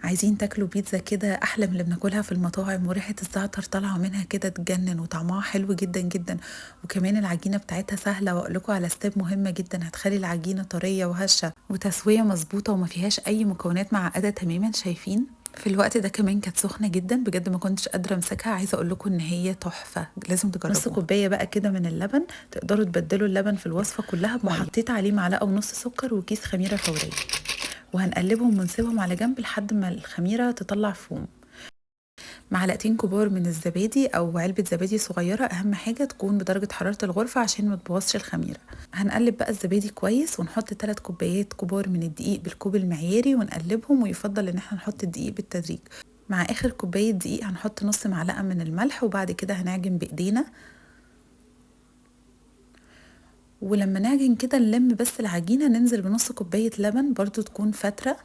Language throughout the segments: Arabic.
عايزين تاكلوا بيتزا كده احلى من اللي بناكلها في المطاعم، وريحه الزعتر طالعه منها كده تجنن، وطعمها حلو جدا جدا. وكمان العجينه بتاعتها سهله، واقول لكم على ستيب مهمه جدا هتخلي العجينه طريه وهشه وتسويه مظبوطه وما فيهاش اي مكونات معقده تماما. شايفين في الوقت ده كمان كانت سخنه جدا بجد، ما كنتش قادره امسكها. عايزه اقول لكم ان هي تحفه، لازم تجربوها. نص كوبايه بقى كده من اللبن، تقدروا تبدلوا اللبن في الوصفه كلها بميه. وحطيت عليه معلقه ونص سكر وكيس خميره فوريه، وهنقلبهم ونسيبهم على جنب لحد ما الخميرة تطلع فوم. معلقتين كبار من الزبادي او علبة زبادي صغيرة، اهم حاجة تكون بدرجة حرارة الغرفة عشان ما تبوظش الخميرة. هنقلب بقى الزبادي كويس، ونحط 3 كوبايات كبار من الدقيق بالكوب المعياري ونقلبهم، ويفضل ان احنا نحط الدقيق بالتدريج. مع اخر كوباية دقيق هنحط نص معلقة من الملح، وبعد كده هنعجن بايدينا. ولما نعجن كده نلم بس العجينة، ننزل بنص كوباية لبن برضو تكون فترة.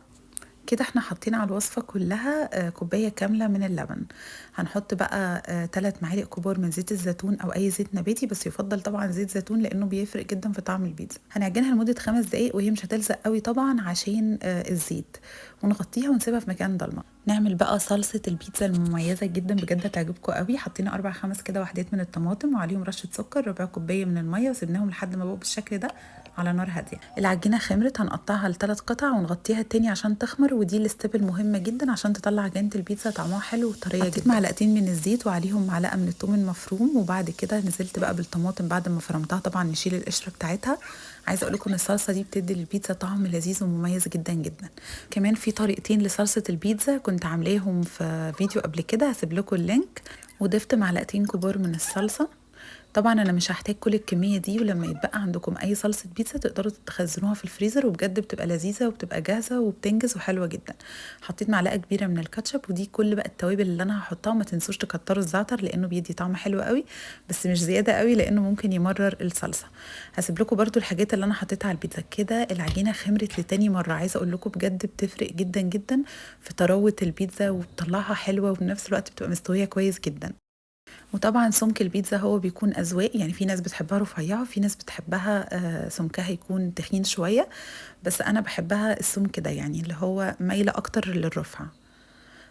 كده احنا حاطين على الوصفة كلها كوباية كاملة من اللبن. هنحط بقى 3 معالق كبار من زيت الزيتون او اي زيت نباتي، بس يفضل طبعا زيت زيتون لانه بيفرق جدا في طعم البيتزا. هنعجنها لمدة 5 دقايق، وهي مش هتلزق قوي طبعا عشان الزيت، ونغطيها ونسيبها في مكان ضلمة. نعمل بقى صلصة البيتزا المميزة جدا بجد هتعجبكم قوي. حطينا 4 5 كده وحدات من الطماطم، وعليهم رشة سكر، ربع كوباية من المية، وسيبناهم لحد ما بقوا بالشكل ده على نار هاديه. العجينه خمرت، هنقطعها ل3 قطع ونغطيها تاني عشان تخمر، ودي الستيب المهمه جدا عشان تطلع عجينه البيتزا طعمها حلو وطريه جدا. حطيت معلقتين من الزيت وعليهم معلقه من الثوم المفروم، وبعد كده نزلت بقى بالطماطم بعد ما فرمتها، طبعا نشيل القشره بتاعتها. عايزه اقول لكم ان الصلصه دي بتدي للبيتزا طعم لذيذ ومميز جدا جدا. كمان في طريقتين لصلصه البيتزا كنت عاملاهم في فيديو قبل كده، هسيب لكم اللينك. وضفت معلقتين كبار من الصلصه. طبعا انا مش هحتاج كل الكميه دي، ولما يتبقى عندكم اي صلصه بيتزا تقدروا تخزنوها في الفريزر، وبجد بتبقى لذيذه وبتبقى جاهزه وبتنجز وحلوه جدا. حطيت معلقه كبيره من الكاتشب، ودي كل بقى التوابل اللي انا هحطها. وما تنسوش تكتروا الزعتر لانه بيدي طعم حلو قوي، بس مش زياده قوي لانه ممكن يمرر الصلصه. هسيب لكم برده الحاجات اللي انا حطيتها على البيتزا. كده العجينه خمرت لتاني مره. عايزه اقول لكم بجد بتفرق جدا جدا في طراوه البيتزا، وبتطلعها حلوه، وفي نفس الوقت بتبقى مستويه كويس جدا. وطبعا سمك البيتزا هو بيكون أذواق، يعني في ناس بتحبها رفيعة، في ناس بتحبها سمكها يكون تخين شوية، بس أنا بحبها السمك ده، يعني اللي هو مايلة أكتر للرفعة.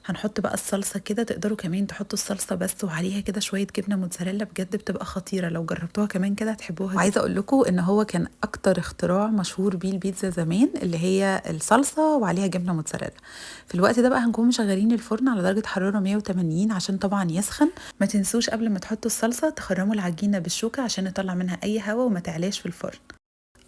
هنحط بقى الصلصة كده، تقدروا كمان تحطوا الصلصة بس وعليها كده شوية جبنة موتزاريلا، بجد بتبقى خطيرة. لو جربتوها كمان كده هتحبوها. وعايزة اقول لكم ان هو كان اكتر اختراع مشهور بيه البيتزا زمان، اللي هي الصلصة وعليها جبنة موتزاريلا. في الوقت ده بقى هنكون مشغلين الفرن على درجة حرارة 180 عشان طبعا يسخن. ما تنسوش قبل ما تحطوا الصلصة تخرموا العجينة بالشوكة عشان يطلع منها اي هواء وما تعلاش في الفرن.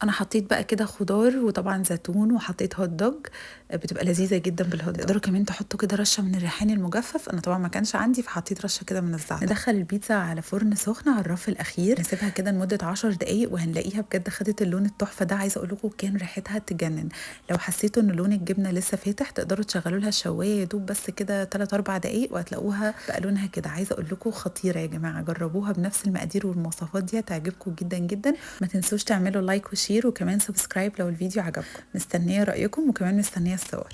انا حطيت بقى كده خضار وطبعا زيتون، وحطيت هوت دوج، بتبقى لذيذه جدا بالهوت دوج. تقدروا كمان تحطوا كده رشه من الريحان المجفف، انا طبعا ما كانش عندي فحطيت رشه كده من الزعتر. ندخل البيتزا على فرن سخن على الرف الاخير، نسيبها كده لمده 10 دقايق، وهنلاقيها بجد خدت اللون التحفه ده. عايزه اقول لكم كان ريحتها تجنن. لو حسيتوا ان لون الجبنه لسه فاتح، تقدروا تشغلوا لها الشوايه يا دوب بس كده 3 4 دقايق، وهتلاقوها بقى لونها كده. عايزه اقول لكم خطيره يا جماعه، جربوها بنفس المقادير والمواصفات دي هتعجبكم جدا جدا. ما تنسوش تعملوا لايك وشير، وكمان سبسكرايب لو الفيديو عجبكم. مستنيه رايكم، وكمان مستنيه الصور.